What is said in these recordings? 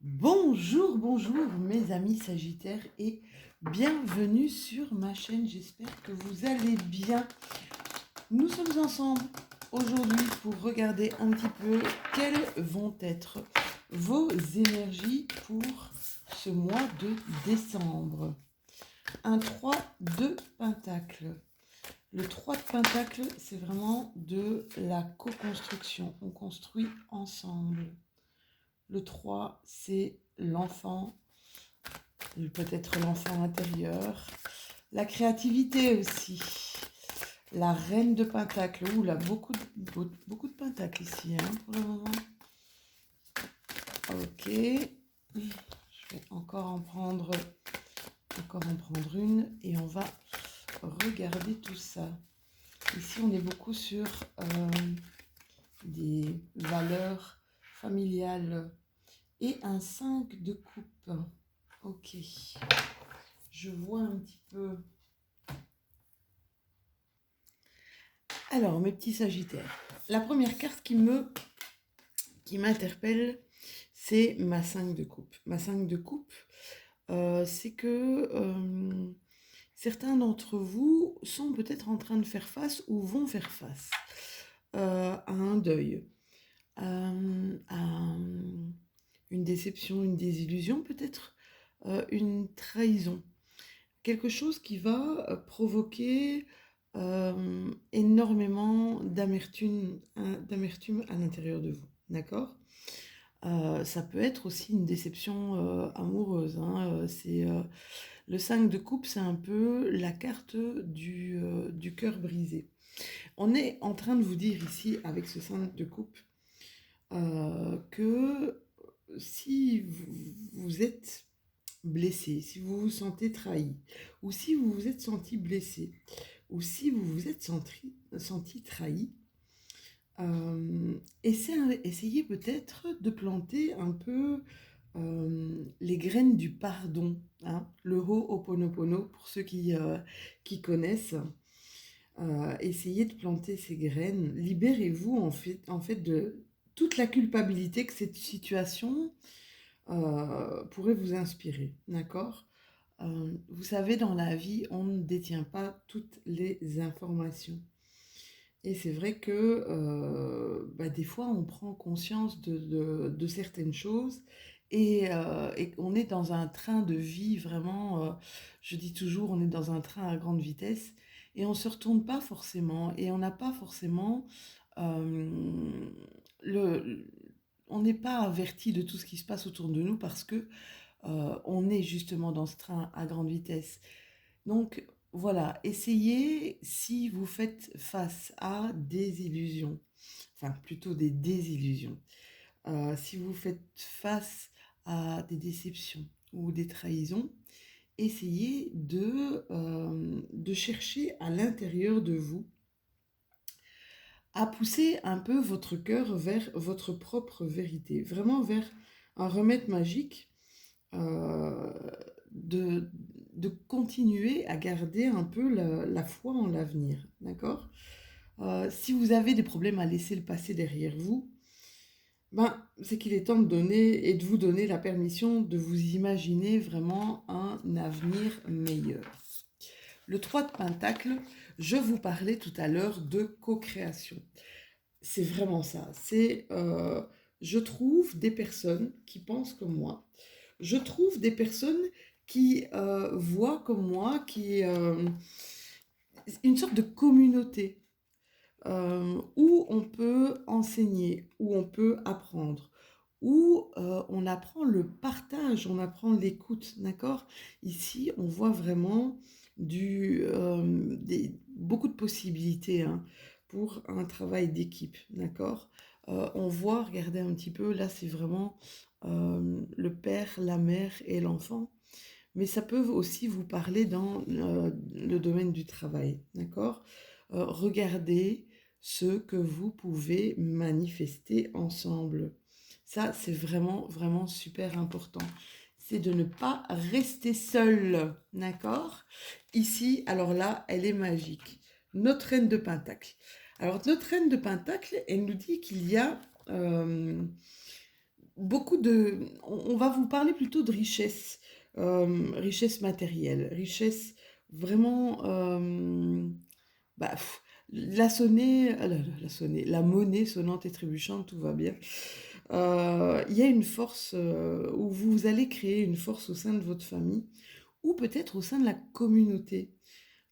Bonjour, bonjour mes amis Sagittaires et bienvenue sur ma chaîne. J'espère que vous allez bien. Nous sommes ensemble aujourd'hui pour regarder un petit peu quelles vont être vos énergies pour ce mois de décembre. Un 3 de Pentacle. Le 3 de Pentacle, c'est vraiment de la co-construction. On construit ensemble. Le 3, c'est l'enfant, peut-être l'enfant intérieur. La créativité aussi. La reine de Pentacle. Ouh là, beaucoup de Pentacles ici pour le moment. Ok. Je vais encore en prendre une et on va regarder tout ça. Ici, on est beaucoup sur des valeurs familiales et un 5 de coupe. Ok. Je vois un petit peu. Alors, mes petits Sagittaires. La première carte qui m'interpelle, c'est ma 5 de coupe. Ma 5 de coupe, c'est que certains d'entre vous sont peut-être en train de faire face ou vont faire face à un deuil, à une déception, une désillusion, peut-être une trahison. Quelque chose qui va provoquer énormément d'amertume à l'intérieur de vous, d'accord. Ça peut être aussi une déception amoureuse, c'est le 5 de coupe, c'est un peu la carte du cœur brisé. On est en train de vous dire ici, avec ce 5 de coupe, que si vous êtes blessé, si vous vous sentez trahi, ou si vous vous êtes senti blessé, ou si vous vous êtes senti trahi, essayez peut-être de planter un peu les graines du pardon, le Ho'oponopono pour ceux qui connaissent. Essayez de planter ces graines, libérez-vous en fait de toute la culpabilité que cette situation pourrait vous inspirer, d'accord. Vous savez, dans la vie, on ne détient pas toutes les informations. Et c'est vrai que des fois, on prend conscience de certaines choses et on est dans un train de vie vraiment, je dis toujours, on est dans un train à grande vitesse et on ne se retourne pas forcément et on n'a pas forcément euh, le... On n'est pas averti de tout ce qui se passe autour de nous parce que on est justement dans ce train à grande vitesse. Donc voilà, essayez si vous faites face à des illusions, enfin plutôt des désillusions, si vous faites face à des déceptions ou des trahisons, essayez de chercher à l'intérieur de vous à pousser un peu votre cœur vers votre propre vérité, vraiment vers un remède magique euh, de, de continuer à garder un peu la foi en l'avenir, d'accord. Si vous avez des problèmes à laisser le passé derrière vous, c'est qu'il est temps de donner et de vous donner la permission de vous imaginer vraiment un avenir meilleur. Le 3 de Pentacle, je vous parlais tout à l'heure de co-création. C'est vraiment ça. Je trouve des personnes qui pensent comme moi. Je trouve des personnes qui voient comme moi, une sorte de communauté où on peut enseigner, où on peut apprendre, où on apprend le partage, on apprend l'écoute, d'accord. Ici, on voit vraiment beaucoup de possibilités pour un travail d'équipe, d'accord. On voit, regardez un petit peu, là c'est vraiment le père, la mère et l'enfant, mais ça peut aussi vous parler dans le domaine du travail, d'accord. Regardez ce que vous pouvez manifester ensemble. Ça, c'est vraiment, vraiment super important. C'est de ne pas rester seul, d'accord. Ici, alors là, elle est magique. Notre reine de Pentacle. Alors, notre reine de Pentacle, elle nous dit qu'il y a on va vous parler plutôt de richesse, richesse matérielle, richesse vraiment, bah, la monnaie sonnante et trébuchante, tout va bien. Il y a une force où vous allez créer une force au sein de votre famille ou peut-être au sein de la communauté.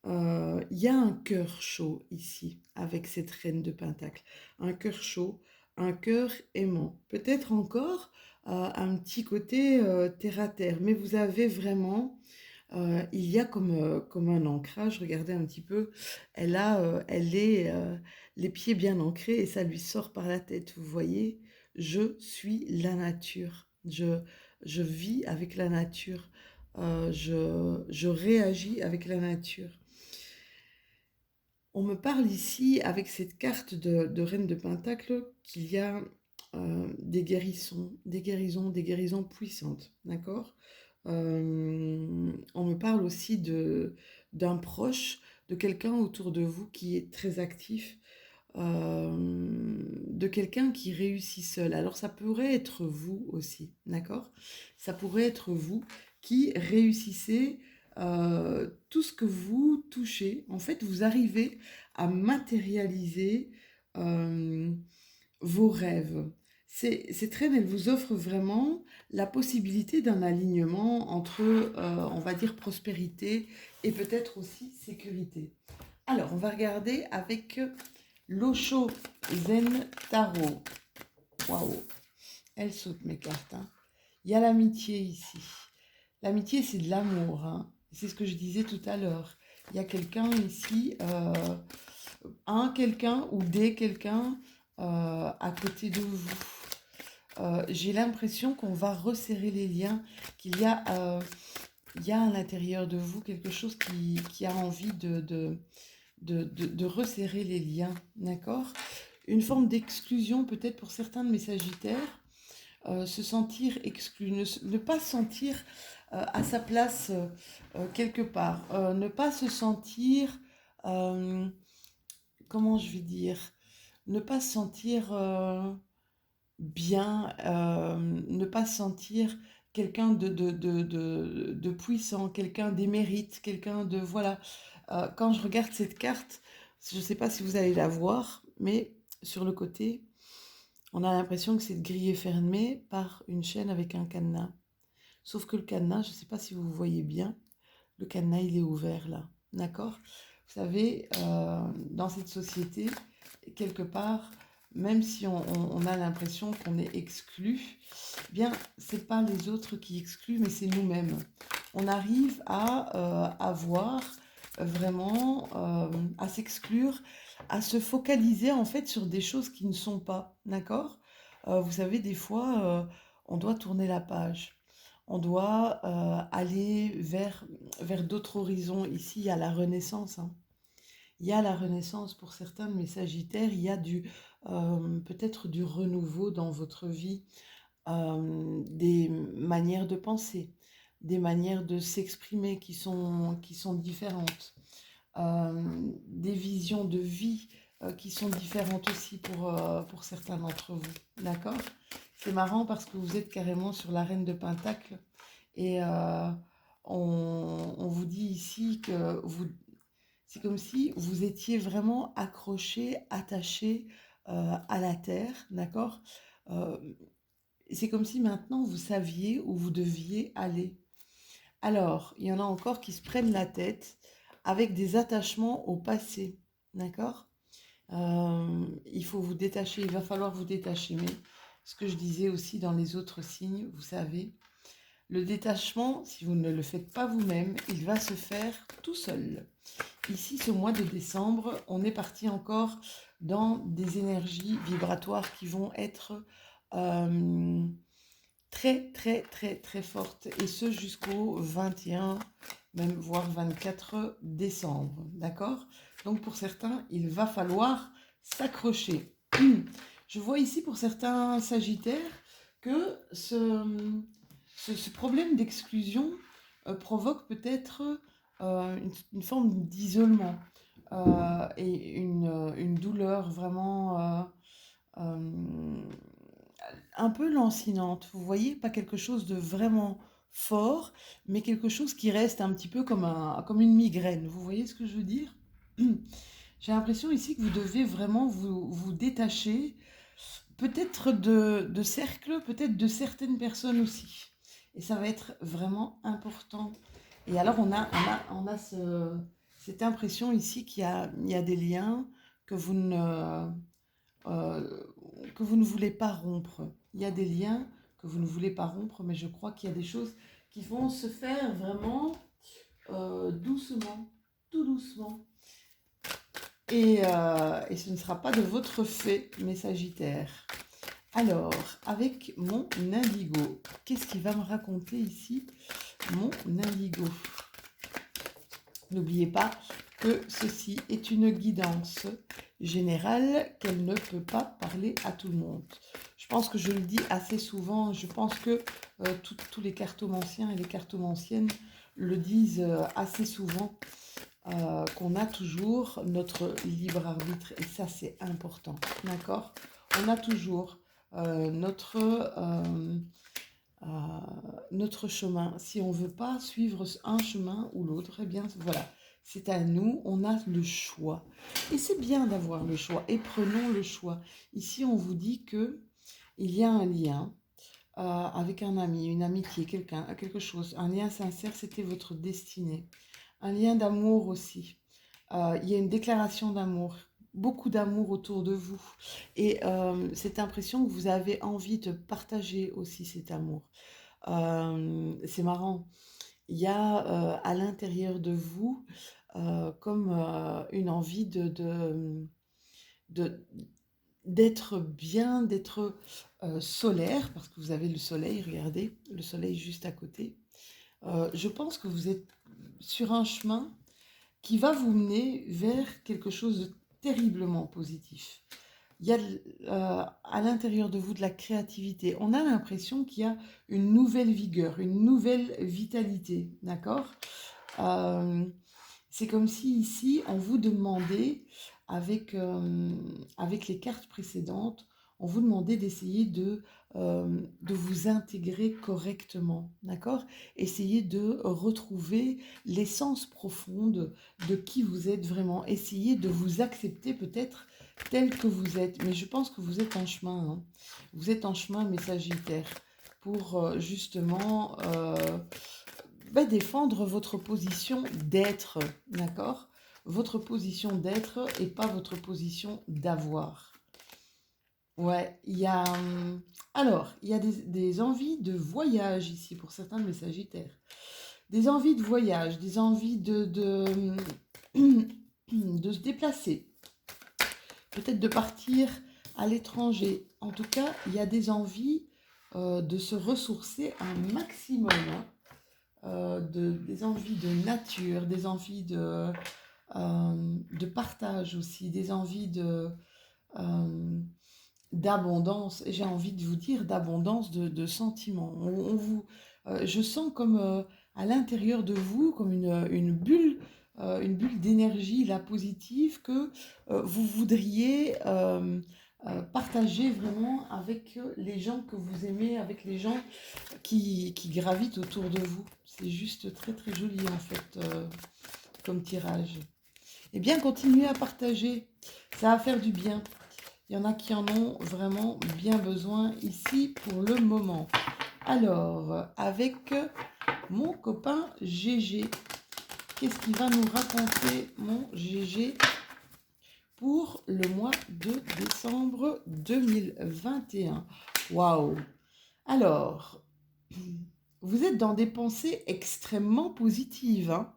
Il y a un cœur chaud ici avec cette reine de Pentacle. Un cœur chaud, un cœur aimant. Peut-être encore un petit côté terre à terre, mais vous avez vraiment, il y a comme un ancrage. Regardez un petit peu, elle est les pieds bien ancrés et ça lui sort par la tête. Vous voyez, je suis la nature. Je vis avec la nature. Je réagis avec la nature. On me parle ici, avec cette carte de Reine de Pentacle, qu'il y a des guérisons puissantes, d'accord. On me parle aussi d'un proche, de quelqu'un autour de vous qui est très actif, de quelqu'un qui réussit seul. Alors ça pourrait être vous aussi, d'accord? Ça pourrait être vous qui réussissez tout ce que vous touchez. En fait, vous arrivez à matérialiser euh, vos rêves. Cette reine, elle vous offre vraiment la possibilité d'un alignement entre, on va dire, prospérité et peut-être aussi sécurité. Alors, on va regarder avec l'Osho Zen Tarot. Waouh, elle saute mes cartes, hein. Il y a l'amitié ici. L'amitié, c'est de l'amour, hein. C'est ce que je disais tout à l'heure. Il y a quelqu'un ici, un quelqu'un ou des quelqu'un à côté de vous. J'ai l'impression qu'on va resserrer les liens, il y a à l'intérieur de vous quelque chose qui a envie de resserrer les liens, d'accord? Une forme d'exclusion peut-être pour certains de mes sagittaires, se sentir exclu, ne pas se sentir à sa place quelque part, ne pas se sentir, euh, comment je vais dire, ne pas se sentir bien, ne pas se sentir quelqu'un de puissant, quelqu'un d'émérite, quelqu'un de... Voilà. Quand je regarde cette carte, je ne sais pas si vous allez la voir, mais sur le côté, on a l'impression que c'est grillé fermé par une chaîne avec un cadenas. Sauf que le cadenas, je ne sais pas si vous voyez bien, le cadenas, il est ouvert là. D'accord? Vous savez, dans cette société, quelque part, même si on a l'impression qu'on est exclu, eh bien, c'est pas les autres qui excluent, mais c'est nous-mêmes. On arrive à avoir vraiment, à s'exclure, à se focaliser en fait sur des choses qui ne sont pas, d'accord? Vous savez, des fois, on doit tourner la page. On doit aller vers d'autres horizons. Ici, il y a la renaissance, hein. Il y a la renaissance pour certains de mes sagittaires. Il y a peut-être du renouveau dans votre vie, des manières de penser, des manières de s'exprimer qui sont différentes, des visions de vie qui sont différentes aussi pour certains d'entre vous. D'accord? C'est marrant parce que vous êtes carrément sur la reine de Pentacle et on vous dit ici que c'est comme si vous étiez vraiment accroché, attaché à la terre, d'accord? Euh, c'est comme si maintenant vous saviez où vous deviez aller. Alors, il y en a encore qui se prennent la tête avec des attachements au passé, d'accord? Il faut vous détacher, il va falloir vous détacher. Mais ce que je disais aussi dans les autres signes, vous savez, le détachement, si vous ne le faites pas vous-même, il va se faire tout seul. Ici, ce mois de décembre, on est parti encore dans des énergies vibratoires qui vont être euh, très, très, très, très fortes. Et ce jusqu'au 21, même voire 24 décembre. D'accord? Donc pour certains, il va falloir s'accrocher. Je vois ici pour certains sagittaires que ce problème d'exclusion provoque peut-être une forme d'isolement et une douleur vraiment un peu lancinante, vous voyez? Pas quelque chose de vraiment fort, mais quelque chose qui reste un petit peu comme une migraine. Vous voyez ce que je veux dire? J'ai l'impression ici que vous devez vraiment vous détacher, peut-être de cercles, peut-être de certaines personnes aussi. Et ça va être vraiment important. Et alors on a cette impression ici il y a des liens que euh, que vous ne voulez pas rompre. Il y a des liens que vous ne voulez pas rompre, mais je crois qu'il y a des choses qui vont se faire vraiment doucement, tout doucement. Et ce ne sera pas de votre fait, mes Sagittaires. Alors, avec mon indigo, qu'est-ce qu'il va me raconter ici, mon indigo? N'oubliez pas que ceci est une guidance générale, qu'elle ne peut pas parler à tout le monde. Je pense que je le dis assez souvent, je pense que tous les cartomanciens et les cartomanciennes le disent assez souvent, qu'on a toujours notre libre arbitre, et ça c'est important, d'accord? On a toujours euh, notre chemin. Si on ne veut pas suivre un chemin ou l'autre, eh bien voilà, c'est à nous, on a le choix. Et c'est bien d'avoir le choix, et prenons le choix. Ici, on vous dit que il y a un lien avec un ami, une amitié, quelqu'un, quelque chose, un lien sincère, c'était votre destinée. Un lien d'amour aussi. Il y a une déclaration d'amour, beaucoup d'amour autour de vous. Et cette impression que vous avez envie de partager aussi cet amour. C'est marrant. Il y a à l'intérieur de vous comme une envie de- d'être bien, d'être solaire, parce que vous avez le soleil, regardez, le soleil juste à côté. Je pense que vous êtes sur un chemin qui va vous mener vers quelque chose de terriblement positif. Il y a à l'intérieur de vous de la créativité. On a l'impression qu'il y a une nouvelle vigueur, une nouvelle vitalité, d'accord? Euh, c'est comme si ici, on vous demandait, avec les cartes précédentes, on vous demandait d'essayer de vous intégrer correctement, d'accord? Essayez de retrouver l'essence profonde de qui vous êtes vraiment. Essayez de vous accepter peut-être tel que vous êtes. Mais je pense que vous êtes en chemin, hein. Vous êtes en chemin, mes Sagittaires, pour justement défendre votre position d'être, d'accord? Votre position d'être et pas votre position d'avoir. Ouais, il y a... alors, il y a des envies de voyage ici pour certains de mes Sagittaires. Des envies de voyage, des envies de se déplacer, peut-être de partir à l'étranger. En tout cas, il y a des envies de se ressourcer un maximum, hein. Des envies de nature, des envies de partage aussi, des envies euh, d'abondance. Et j'ai envie de vous dire d'abondance de sentiments. Je sens comme à l'intérieur de vous, comme une bulle d'énergie là, positive que vous voudriez partager vraiment avec les gens que vous aimez, avec les gens qui gravitent autour de vous. C'est juste très très joli en fait comme tirage. Et bien continuez à partager, ça va faire du bien. Il y en a qui en ont vraiment bien besoin ici pour le moment. Alors, avec mon copain GG, qu'est-ce qu'il va nous raconter mon GG pour le mois de décembre 2021? Waouh! Alors, vous êtes dans des pensées extrêmement positives, hein.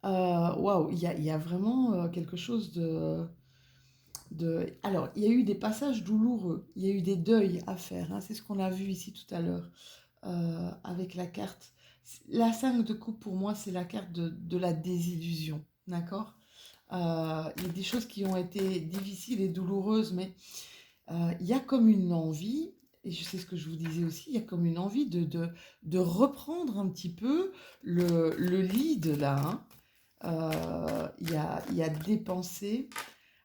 Waouh, il y a vraiment quelque chose Alors, il y a eu des passages douloureux, il y a eu des deuils à faire, hein. C'est ce qu'on a vu ici tout à l'heure avec la carte. La 5 de coupe, pour moi, c'est la carte de la désillusion, d'accord? Il y a des choses qui ont été difficiles et douloureuses, mais il y a comme une envie, et je sais ce que je vous disais aussi, il y a comme une envie de reprendre un petit peu le lead là, hein. Il y a des pensées.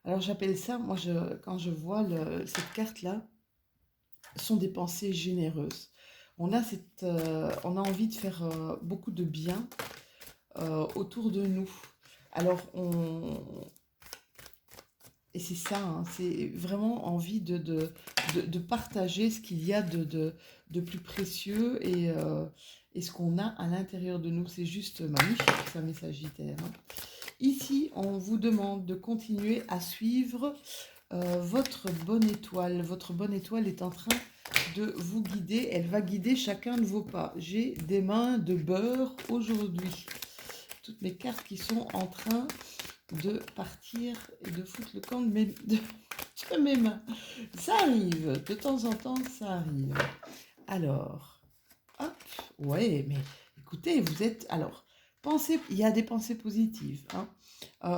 Alors j'appelle ça, moi quand je vois cette carte-là, sont des pensées généreuses. On a envie de faire beaucoup de bien autour de nous. Alors, et c'est ça, hein, c'est vraiment envie de partager ce qu'il y a de plus précieux et ce qu'on a à l'intérieur de nous. C'est juste magnifique, ça, mes Sagittaires, hein. Ici, on vous demande de continuer à suivre votre bonne étoile. Votre bonne étoile est en train de vous guider. Elle va guider chacun de vos pas. J'ai des mains de beurre aujourd'hui. Toutes mes cartes qui sont en train de partir et de foutre le camp de mes mains. Ça arrive, de temps en temps, ça arrive. Alors, hop, ouais, mais écoutez, vous êtes... Alors, il y a des pensées positives, hein.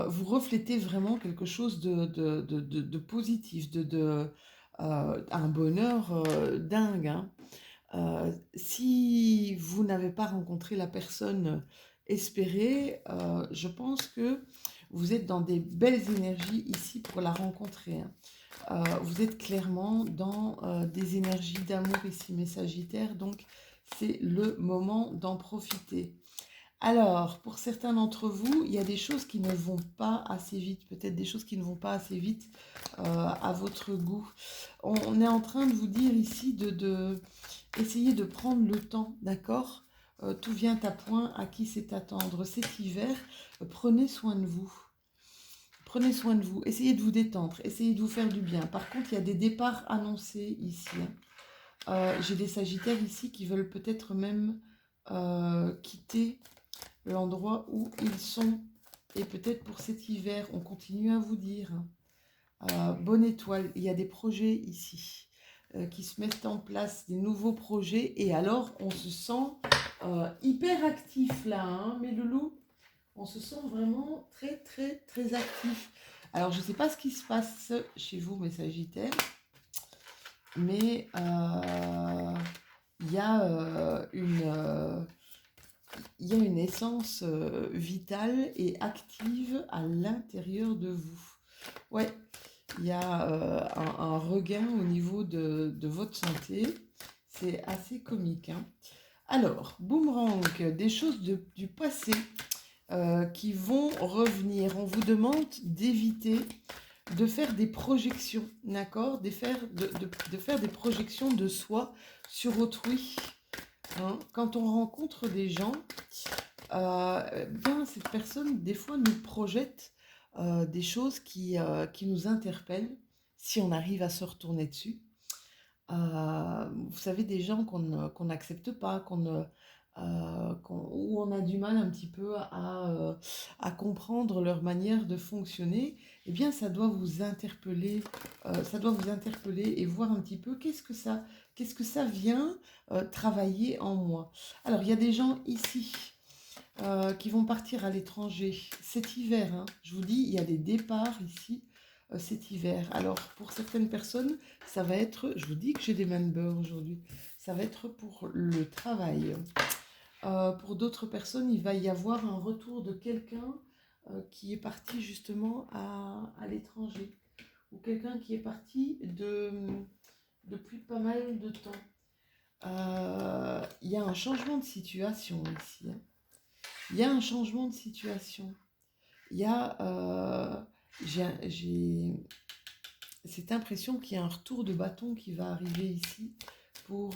Vous reflétez vraiment quelque chose de positif, un bonheur dingue, hein. Si vous n'avez pas rencontré la personne espérée, je pense que vous êtes dans des belles énergies ici pour la rencontrer, hein. Vous êtes clairement dans des énergies d'amour ici, mes Sagittaires, donc c'est le moment d'en profiter. Alors, pour certains d'entre vous, il y a des choses qui ne vont pas assez vite, peut-être des choses qui ne vont pas assez vite à votre goût. On est en train de vous dire ici essayer de prendre le temps, d'accord? Tout vient à point, à qui c'est attendre. Cet hiver, prenez soin de vous. Prenez soin de vous, essayez de vous détendre, essayez de vous faire du bien. Par contre, il y a des départs annoncés ici, hein. J'ai des Sagittaires ici qui veulent peut-être même quitter l'endroit où ils sont. Et peut-être pour cet hiver, on continue à vous dire, hein. Bonne étoile, il y a des projets ici qui se mettent en place, des nouveaux projets. Et alors, on se sent hyper actif là, hein, mes loulous. On se sent vraiment très, très, très actif. Alors, je ne sais pas ce qui se passe chez vous, mes Sagittaires, mais il y a il y a une essence vitale et active à l'intérieur de vous. Ouais, il y a un regain au niveau de votre santé. C'est assez comique, hein. Alors, boomerang, des choses du passé qui vont revenir. On vous demande d'éviter de faire des projections, d'accord, de faire des projections de soi sur autrui, hein. Quand on rencontre des gens, bien cette personne, des fois, nous projette des choses qui nous interpellent, si on arrive à se retourner dessus. Vous savez, des gens qu'on n'accepte pas, où on a du mal un petit peu à comprendre leur manière de fonctionner, eh bien, ça doit vous interpeller, et voir un petit peu qu'est-ce que ça vient travailler en moi. Alors, il y a des gens ici qui vont partir à l'étranger cet hiver, hein. Je vous dis, il y a des départs ici cet hiver. Alors, pour certaines personnes, ça va être, je vous dis que j'ai des mains de beurre aujourd'hui, ça va être pour le travail. Pour d'autres personnes, il va y avoir un retour de quelqu'un qui est parti justement à l'étranger, ou quelqu'un qui est parti depuis pas mal de temps. Il y a un changement de situation ici, hein. Il y a un changement de situation. Il y a... j'ai cette impression qu'il y a un retour de bâton qui va arriver ici pour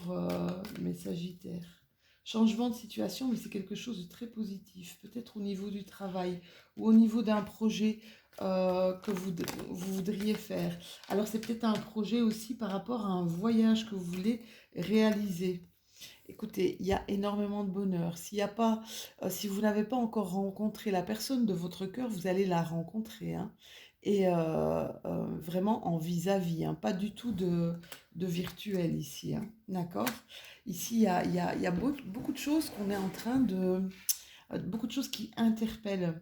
mes Sagittaires. Changement de situation, mais c'est quelque chose de très positif, peut-être au niveau du travail ou au niveau d'un projet que vous voudriez faire. Alors c'est peut-être un projet aussi par rapport à un voyage que vous voulez réaliser. Écoutez, il y a énormément de bonheur. Si vous n'avez pas encore rencontré la personne de votre cœur, vous allez la rencontrer, hein. Et vraiment en vis-à-vis, hein, pas du tout de virtuel ici, hein, d'accord? Ici, il y a beaucoup de choses qu'on est en train beaucoup de choses qui interpellent.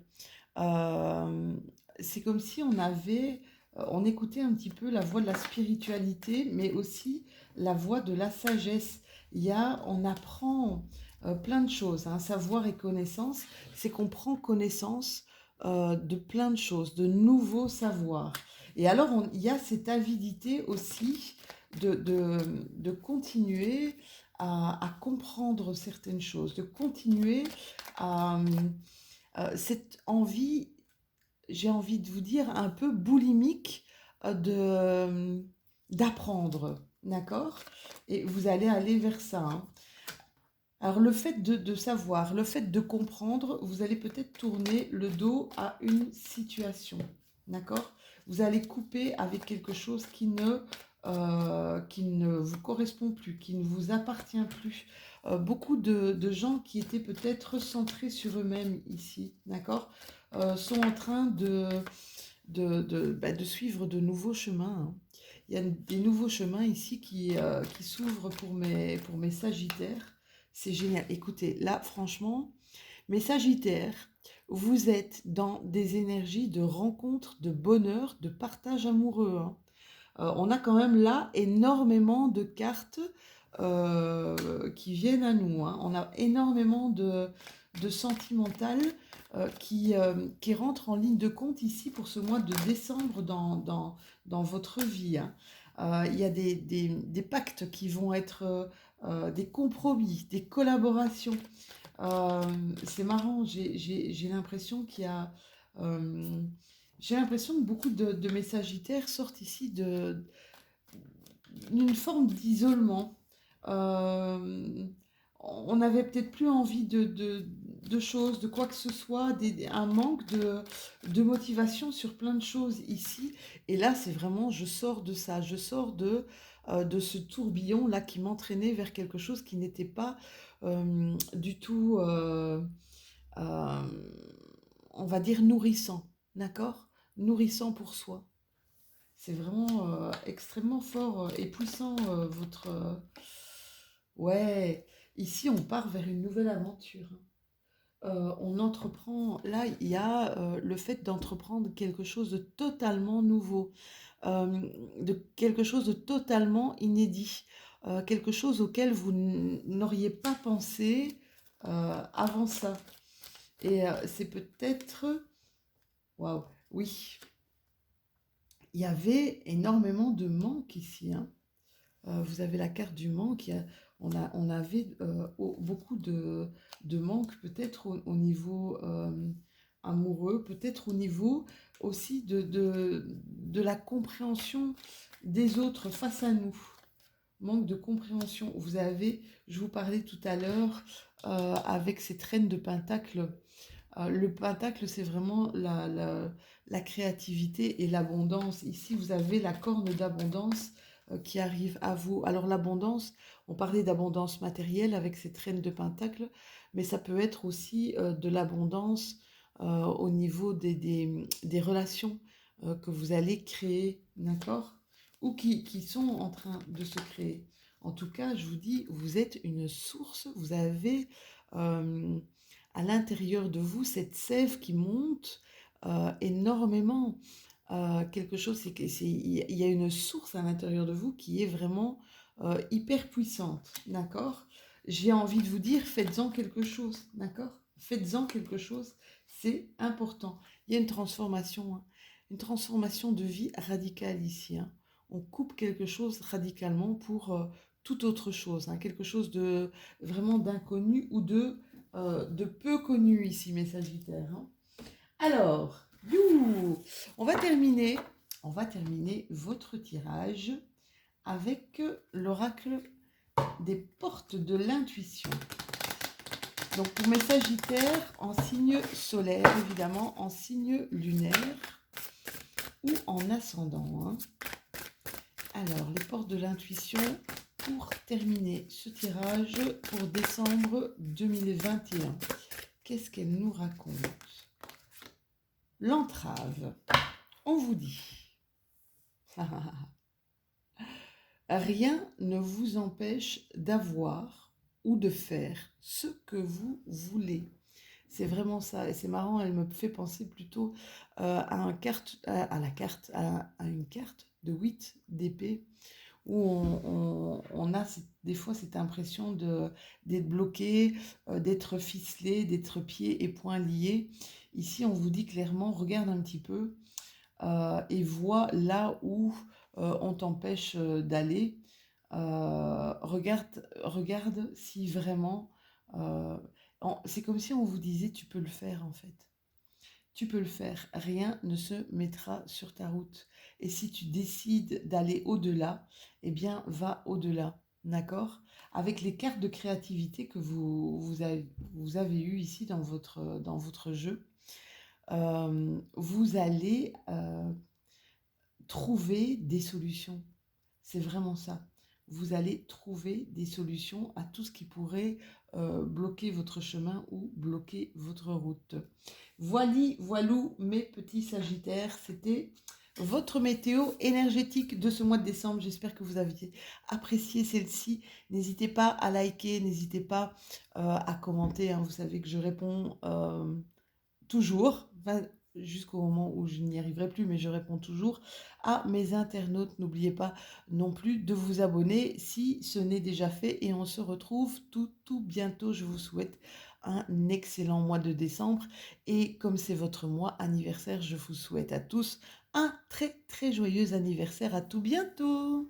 Euh, c'est comme si on écoutait un petit peu la voix de la spiritualité, mais aussi la voix de la sagesse. On apprend plein de choses, hein. Savoir et connaissance, c'est qu'on prend connaissance de plein de choses, de nouveaux savoirs. Et alors, il y a cette avidité aussi de continuer à comprendre certaines choses, de continuer à cette envie, j'ai envie de vous dire, un peu boulimique d'apprendre, d'accord? Et vous allez aller vers ça, hein. Alors le fait de savoir, le fait de comprendre, vous allez peut-être tourner le dos à une situation, d'accord? Vous allez couper avec quelque chose qui ne vous correspond plus, qui ne vous appartient plus. Beaucoup de gens qui étaient peut-être centrés sur eux-mêmes ici, d'accord? Sont en train de suivre de nouveaux chemins, hein. Il y a des nouveaux chemins ici qui s'ouvrent pour mes Sagittaires. C'est génial. Écoutez, là, franchement, mes Sagittaires, vous êtes dans des énergies de rencontre, de bonheur, de partage amoureux, hein. On a quand même là énormément de cartes qui viennent à nous, hein. On a énormément de sentimental qui rentrent en ligne de compte ici pour ce mois de décembre dans votre vie, hein. Il y a des pactes qui vont être des compromis, des collaborations. Euh, c'est marrant, j'ai l'impression qu'il y a... euh, j'ai l'impression que beaucoup de mes Sagittaires sortent ici d'une forme d'isolement. Euh, on n'avait peut-être plus envie de choses, de quoi que ce soit, un manque de motivation sur plein de choses ici. Et là, c'est vraiment, je sors de ça, je sors de ce tourbillon-là qui m'entraînait vers quelque chose qui n'était pas du tout, euh, on va dire, nourrissant, d'accord? Nourrissant pour soi. C'est vraiment extrêmement fort et puissant, votre... Ouais, ici on part vers une nouvelle aventure, hein. On entreprend, là il y a le fait d'entreprendre quelque chose de totalement nouveau, euh, de quelque chose de totalement inédit, quelque chose auquel vous n'auriez pas pensé avant ça. Et c'est peut-être... Waouh, oui, il y avait énormément de manque ici, hein. Vous avez la carte du manque. On avait beaucoup de manque, peut-être au niveau amoureux, peut-être au niveau aussi de la compréhension des autres face à nous. Manque de compréhension. Vous avez, je vous parlais tout à l'heure, avec cette reine de Pentacle. Le Pentacle, c'est vraiment la créativité et l'abondance. Ici, vous avez la corne d'abondance qui arrive à vous. Alors l'abondance, on parlait d'abondance matérielle avec cette reine de Pentacle, mais ça peut être aussi de l'abondance au niveau des relations que vous allez créer, d'accord? Ou qui sont en train de se créer. En tout cas, je vous dis, vous êtes une source, vous avez euh, à l'intérieur de vous cette sève qui monte énormément. Quelque chose, il y a une source à l'intérieur de vous qui est vraiment hyper puissante, d'accord? J'ai envie de vous dire, faites-en quelque chose, d'accord? Faites-en quelque chose, c'est important. Il y a une transformation de vie radicale ici, hein. On coupe quelque chose radicalement pour toute autre chose, hein, quelque chose de vraiment d'inconnu ou de peu connu ici, mes Sagittaires, hein. Alors, on va terminer votre tirage avec l'oracle des portes de l'intuition. Donc pour mes Sagittaires, en signe solaire, évidemment, en signe lunaire ou en ascendant, hein. Alors, les portes de l'intuition, pour terminer ce tirage pour décembre 2021. Qu'est-ce qu'elle nous raconte? L'entrave. On vous dit, rien ne vous empêche d'avoir ou de faire ce que vous voulez. C'est vraiment ça. Et c'est marrant, elle me fait penser plutôt à une carte de 8 d'épée où on a des fois cette impression d'être bloqué, d'être ficelé, d'être pieds et poings liés. Ici, on vous dit clairement, regarde un petit peu et vois là où on t'empêche d'aller. regarde si vraiment... c'est comme si on vous disait, tu peux le faire en fait. Tu peux le faire, rien ne se mettra sur ta route. Et si tu décides d'aller au-delà, eh bien, va au-delà, d'accord? Avec les cartes de créativité que vous avez eues ici dans votre jeu, vous allez trouver des solutions. C'est vraiment ça. Vous allez trouver des solutions à tout ce qui pourrait bloquer votre chemin ou bloquer votre route. Voili, voilou, mes petits sagittaires, c'était votre météo énergétique de ce mois de décembre. J'espère que vous avez apprécié celle-ci. N'hésitez pas à liker, n'hésitez pas à commenter, hein. Vous savez que je réponds toujours, enfin, jusqu'au moment où je n'y arriverai plus, mais je réponds toujours à mes internautes. N'oubliez pas non plus de vous abonner si ce n'est déjà fait et on se retrouve tout bientôt. Je vous souhaite un excellent mois de décembre et comme c'est votre mois anniversaire, je vous souhaite à tous un très joyeux anniversaire. À tout bientôt.